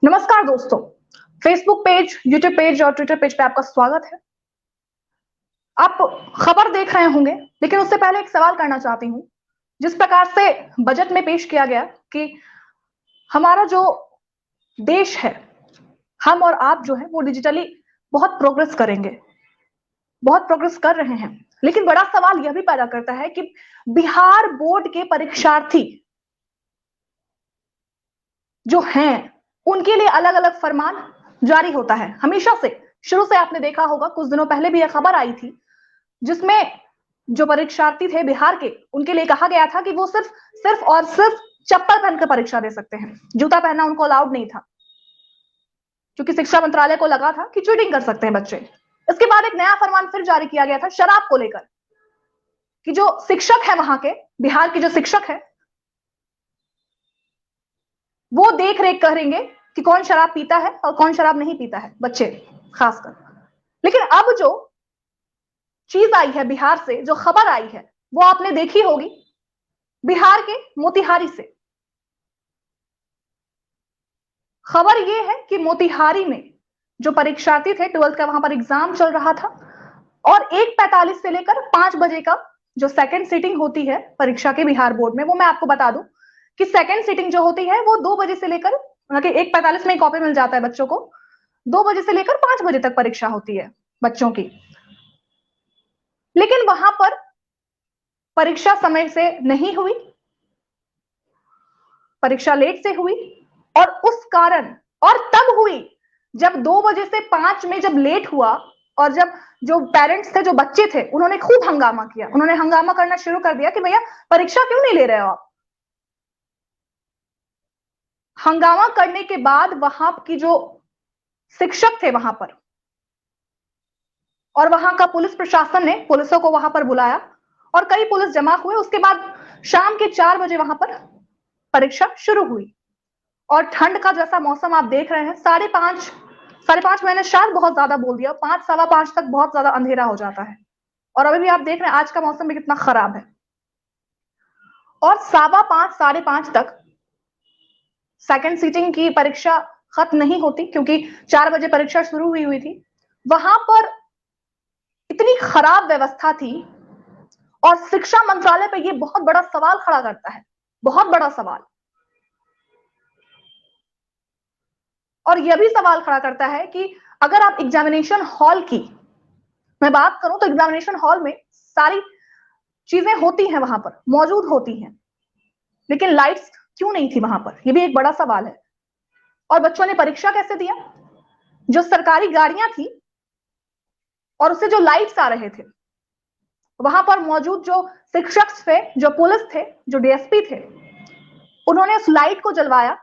नमस्कार दोस्तों, Facebook page, YouTube page और ट्विटर पेज पे आपका स्वागत है। आप खबर देख रहे होंगे, लेकिन उससे पहले एक सवाल करना चाहती हूँ। जिस प्रकार से बजट में पेश किया गया कि हमारा जो देश है, हम और आप जो है वो डिजिटली बहुत प्रोग्रेस करेंगे, बहुत प्रोग्रेस कर रहे हैं। लेकिन बड़ा सवाल यह भी पैदा करता है कि बिहार बोर्ड के परीक्षार्थी जो हैं, उनके लिए अलग अलग फरमान जारी होता है हमेशा से। शुरू से आपने देखा होगा, कुछ दिनों पहले भी यह खबर आई थी जिसमें जो परीक्षार्थी थे बिहार के, उनके लिए कहा गया था कि वो सिर्फ सिर्फ और सिर्फ चप्पल पहनकर परीक्षा दे सकते हैं, जूता पहनना उनको अलाउड नहीं था, क्योंकि शिक्षा मंत्रालय को लगा था कि चीटिंग कर सकते हैं बच्चे। इसके बाद एक नया फरमान फिर जारी किया गया था शराब को लेकर, कि जो शिक्षक है वहां के, बिहार के जो शिक्षक है, वो देख रेख करेंगे कि कौन शराब पीता है और कौन शराब नहीं पीता है, बच्चे खासकर। लेकिन अब जो चीज आई है बिहार से, जो खबर आई है, वो आपने देखी होगी, बिहार के मोतिहारी से। खबर ये है कि मोतिहारी में जो परीक्षार्थी थे, 12th का वहां पर एग्जाम चल रहा था, और 1:45 से लेकर 5 बजे का जो सेकंड सीटिंग होती है परीक्षा के बिहार बोर्ड में, वो मैं आपको बता दूं कि सेकंड सीटिंग जो होती है वो 2 बजे से लेकर, 1:45 में कॉपी मिल जाता है बच्चों को, 2 बजे से लेकर 5 बजे तक परीक्षा होती है बच्चों की। लेकिन वहां पर परीक्षा समय से नहीं हुई, परीक्षा लेट से हुई, और उस कारण, और तब हुई जब 2 बजे से 5 में जब लेट हुआ, और जब जो पेरेंट्स थे, जो बच्चे थे, उन्होंने खूब हंगामा किया, उन्होंने हंगामा करना शुरू कर दिया कि भैया परीक्षा क्यों नहीं ले रहे हो आप। हंगामा करने के बाद वहां की जो शिक्षक थे वहां पर, और वहां का पुलिस प्रशासन ने पुलिसों को वहां पर बुलाया, और कई पुलिस जमा हुए। उसके बाद शाम के 4 बजे वहां पर परीक्षा शुरू हुई। और ठंड का जैसा मौसम आप देख रहे हैं, 5:30 मैंने शायद बहुत ज्यादा बोल दिया, 5, 5:15 तक बहुत ज्यादा अंधेरा हो जाता है। और अभी भी आप देख रहे हैं आज का मौसम भी कितना खराब है। और 5:15, 5:30 तक सेकंड सीटिंग की परीक्षा खत्म नहीं होती, क्योंकि 4 बजे परीक्षा शुरू हुई थी। वहां पर इतनी खराब व्यवस्था थी, और शिक्षा मंत्रालय पे ये बहुत बड़ा सवाल खड़ा करता है, बहुत बड़ा सवाल। और यह भी सवाल खड़ा करता है कि अगर आप एग्जामिनेशन हॉल की मैं बात करूं, तो एग्जामिनेशन हॉल में सारी चीजें होती हैं, वहां पर मौजूद होती हैं, लेकिन लाइट्स क्यों नहीं थी वहां पर, यह भी एक बड़ा सवाल है। और बच्चों ने परीक्षा कैसे दिया? जो सरकारी गाड़ियां थी और उससे जो लाइट्स आ रहे थे, वहां पर मौजूद जो शिक्षक थे, जो पुलिस थे, जो डीएसपी थे, उन्होंने उस लाइट को जलवाया,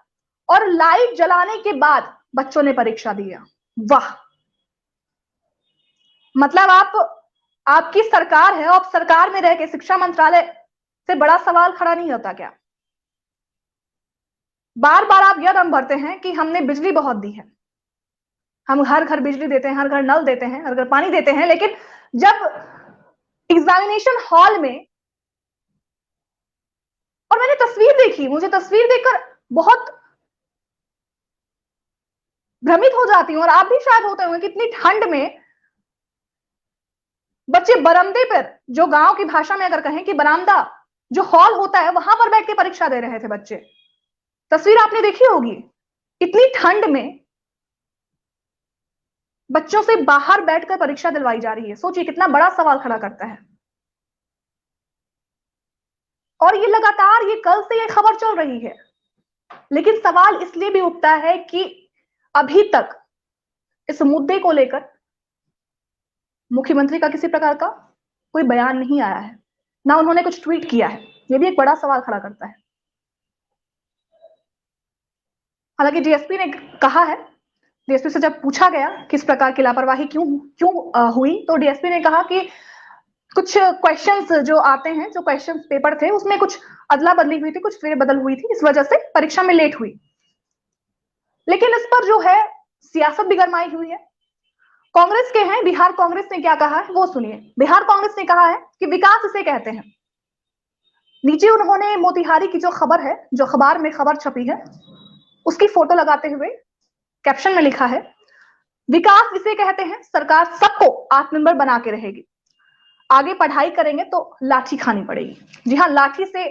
और लाइट जलाने के बाद बच्चों ने परीक्षा दिया। वाह! मतलब आपकी सरकार है, और सरकार में रह के शिक्षा मंत्रालय से बड़ा सवाल खड़ा नहीं होता क्या? बार बार आप यह दम भरते हैं कि हमने बिजली बहुत दी है, हम हर घर बिजली देते हैं, हर घर नल देते हैं, हर घर पानी देते हैं, लेकिन जब एग्जामिनेशन हॉल में, और मैंने तस्वीर देखी, मुझे तस्वीर देखकर बहुत भ्रमित हो जाती हूं, और आप भी शायद होते होंगे, कितनी ठंड में बच्चे बरामदे पर, जो गांव की भाषा में अगर कहें कि बरामदा जो हॉल होता है, वहां पर बैठ के परीक्षा दे रहे थे बच्चे। तस्वीर आपने देखी होगी, इतनी ठंड में बच्चों से बाहर बैठकर परीक्षा दिलवाई जा रही है। सोचिए कितना बड़ा सवाल खड़ा करता है। और ये लगातार, ये कल से ये खबर चल रही है, लेकिन सवाल इसलिए भी उठता है कि अभी तक इस मुद्दे को लेकर मुख्यमंत्री का किसी प्रकार का कोई बयान नहीं आया है, ना उन्होंने कुछ ट्वीट किया है। यह भी एक बड़ा सवाल खड़ा करता है। हालांकि डीएसपी ने कहा है, डीएसपी से जब पूछा गया किस प्रकार की लापरवाही क्यों हुई, तो डीएसपी ने कहा कि कुछ क्वेश्चंस जो आते हैं, जो क्वेश्चंस पेपर थे, उसमें कुछ अदला बदली हुई थी, कुछ फेरबदल हुई थी, इस वजह से परीक्षा में लेट हुई। लेकिन इस पर जो है सियासत भी गरमाई हुई है। कांग्रेस के हैं, बिहार कांग्रेस ने क्या कहा है वो सुनिए। बिहार कांग्रेस ने कहा है कि विकास इसे कहते हैं। नीचे उन्होंने मोतिहारी की जो खबर है, जो अखबार में खबर छपी है, उसकी फोटो लगाते हुए कैप्शन में लिखा है, विकास इसे कहते हैं, सरकार सबको आत्मनिर्भर बना के रहेगी, आगे पढ़ाई करेंगे तो लाठी खानी पड़ेगी। जी हाँ, लाठी से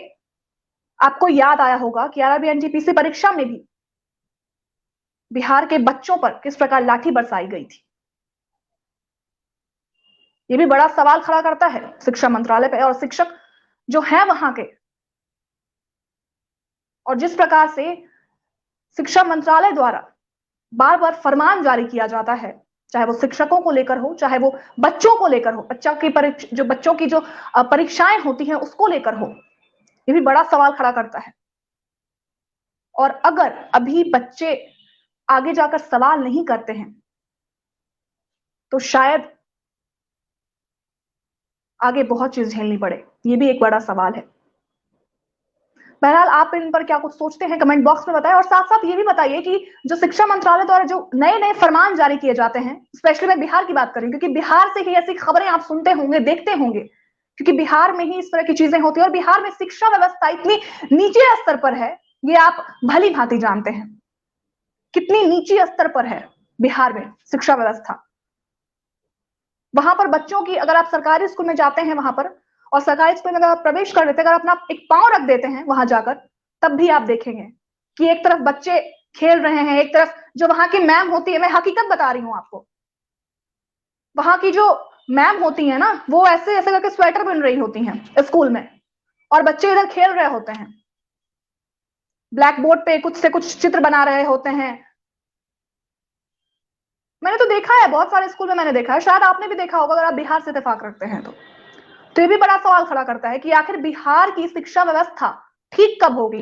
आपको याद आया होगा कि आरआरबी एनटीपीसी परीक्षा में भी बिहार के बच्चों पर किस प्रकार लाठी बरसाई गई थी। ये भी बड़ा सवाल खड़ा करता है शिक्षा मंत्रालय पे और शिक्षक जो है वहां के, और जिस प्रकार से शिक्षा मंत्रालय द्वारा बार बार फरमान जारी किया जाता है, चाहे वो शिक्षकों को लेकर हो, चाहे वो बच्चों को लेकर हो, बच्चों की जो परीक्षाएं होती हैं उसको लेकर हो, ये भी बड़ा सवाल खड़ा करता है। और अगर अभी बच्चे आगे जाकर सवाल नहीं करते हैं तो शायद आगे बहुत चीज झेलनी पड़े, ये भी एक बड़ा सवाल है। बहरहाल आप इन पर क्या कुछ सोचते हैं कमेंट बॉक्स में बताएं, और साथ साथ ये भी बताइए कि जो शिक्षा मंत्रालय द्वारा जो नए नए फरमान जारी किए जाते हैं, स्पेशली मैं बिहार की बात करूं क्योंकि बिहार से ही ऐसी खबरें आप सुनते होंगे, देखते होंगे, क्योंकि बिहार में ही इस तरह की चीजें होती है और बिहार में शिक्षा व्यवस्था इतनी नीचे स्तर पर है, ये आप भली भांति जानते हैं कितनी नीचे स्तर पर है बिहार में शिक्षा व्यवस्था। वहां पर बच्चों की, अगर आप सरकारी स्कूल में जाते हैं वहां पर और सरकारी स्कूल में अगर आप प्रवेश कर लेते हैं, अगर अपना एक पांव रख देते हैं वहां जाकर, तब भी आप देखेंगे कि एक तरफ बच्चे खेल रहे हैं, एक तरफ जो वहां की मैम होती है, मैं हकीकत बता रही हूं आपको, वहां की जो मैम होती है ना, वो ऐसे ऐसे करके स्वेटर बुन रही होती हैं स्कूल में और बच्चे इधर खेल रहे होते हैं, ब्लैक बोर्ड पे कुछ से कुछ चित्र बना रहे होते हैं। मैंने तो देखा है, बहुत सारे स्कूल में मैंने देखा है, शायद आपने भी देखा होगा अगर आप बिहार से इत्तेफाक रखते हैं तो ये भी बड़ा सवाल खड़ा करता है कि आखिर बिहार की शिक्षा व्यवस्था ठीक कब होगी।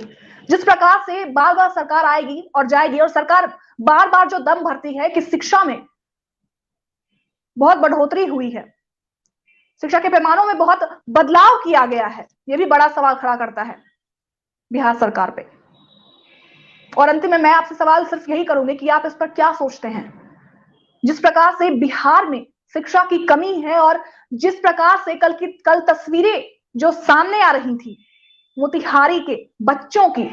जिस प्रकार से बार बार सरकार आएगी और जाएगी और सरकार बार बार जो दम भरती है कि शिक्षा में बहुत बढ़ोतरी हुई है, शिक्षा के पैमानों में बहुत बदलाव किया गया है, ये भी बड़ा सवाल खड़ा करता है बिहार सरकार पे। और अंतिम में मैं आपसे सवाल सिर्फ यही करूंगी कि आप इस पर क्या सोचते हैं। जिस प्रकार से बिहार में शिक्षा की कमी है और जिस प्रकार से कल तस्वीरें जो सामने आ रही थी मोतिहारी के बच्चों की,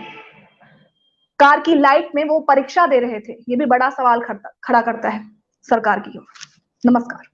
कार की लाइट में वो परीक्षा दे रहे थे, ये भी बड़ा सवाल खड़ा करता है सरकार की ओर। नमस्कार।